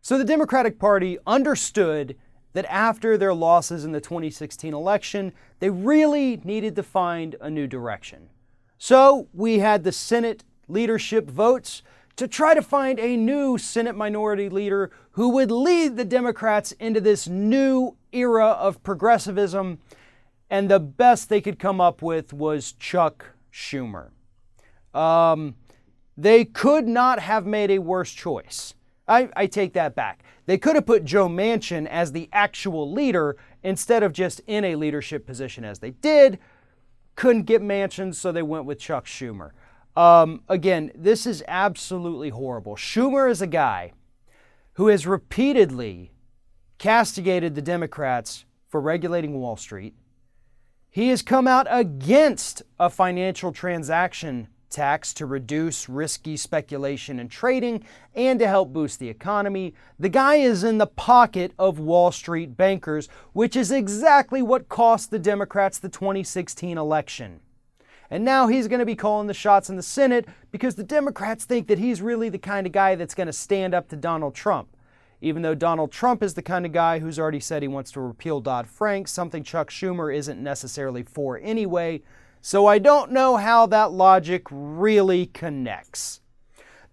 So the Democratic Party understood that after their losses in the 2016 election, they really needed to find a new direction. So we had the Senate leadership votes to try to find a new Senate minority leader who would lead the Democrats into this new era of progressivism. And the best they could come up with was Chuck Schumer. They could not have made a worse choice. I take that back. They could have put Joe Manchin as the actual leader instead of just in a leadership position as they did. Couldn't get Manchin, so they went with Chuck Schumer. Again, this is absolutely horrible. Schumer is a guy who has repeatedly castigated the Democrats for regulating Wall Street. He has come out against a financial transaction tax to reduce risky speculation and trading and to help boost the economy. The guy is in the pocket of Wall Street bankers, which is exactly what cost the Democrats the 2016 election. And now he's going to be calling the shots in the Senate because the Democrats think that he's really the kind of guy that's going to stand up to Donald Trump. Even though Donald Trump is the kind of guy who's already said he wants to repeal Dodd-Frank, something Chuck Schumer isn't necessarily for anyway. So I don't know how that logic really connects.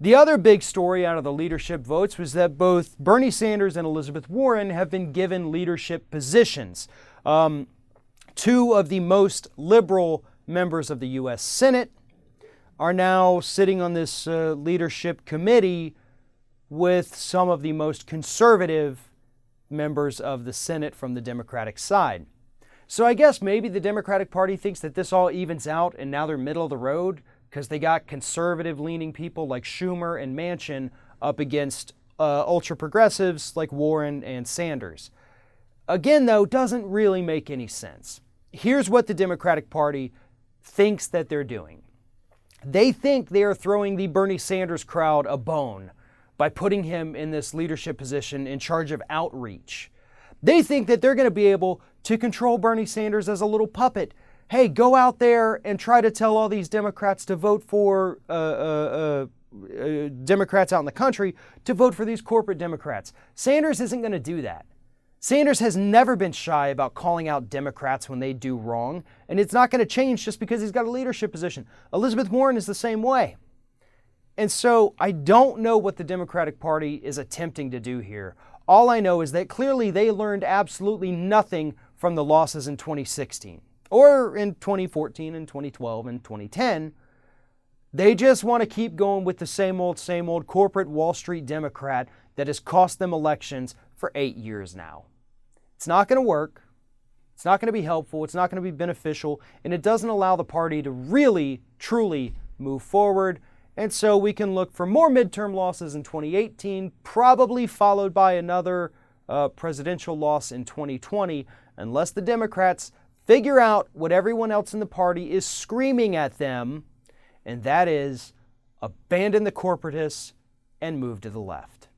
The other big story out of the leadership votes was that both Bernie Sanders and Elizabeth Warren have been given leadership positions. Two of the most liberal members of the U.S. Senate are now sitting on this leadership committee with some of the most conservative members of the Senate from the Democratic side. So I guess maybe the Democratic Party thinks that this all evens out and now they're middle of the road because they got conservative-leaning people like Schumer and Manchin up against ultra-progressives like Warren and Sanders. Again, though, doesn't really make any sense. Here's what the Democratic Party thinks that they're doing. They think they are throwing the Bernie Sanders crowd a bone by putting him in this leadership position in charge of outreach. They think that they're going to be able to control Bernie Sanders as a little puppet. Hey, go out there and try to tell all these Democrats to vote for Democrats out in the country to vote for these corporate Democrats. Sanders isn't going to do that. Sanders has never been shy about calling out Democrats when they do wrong, and it's not going to change just because he's got a leadership position. Elizabeth Warren is the same way. And so I don't know what the Democratic Party is attempting to do here. All I know is that clearly they learned absolutely nothing from the losses in 2016 or in 2014 and 2012 and 2010. They just want to keep going with the same old corporate Wall Street Democrat that has cost them elections for 8 years now. It's not going to work. It's not going to be helpful. It's not going to be beneficial. And it doesn't allow the party to really, truly move forward. And so we can look for more midterm losses in 2018, probably followed by another presidential loss in 2020, unless the Democrats figure out what everyone else in the party is screaming at them, and that is abandon the corporatists and move to the left.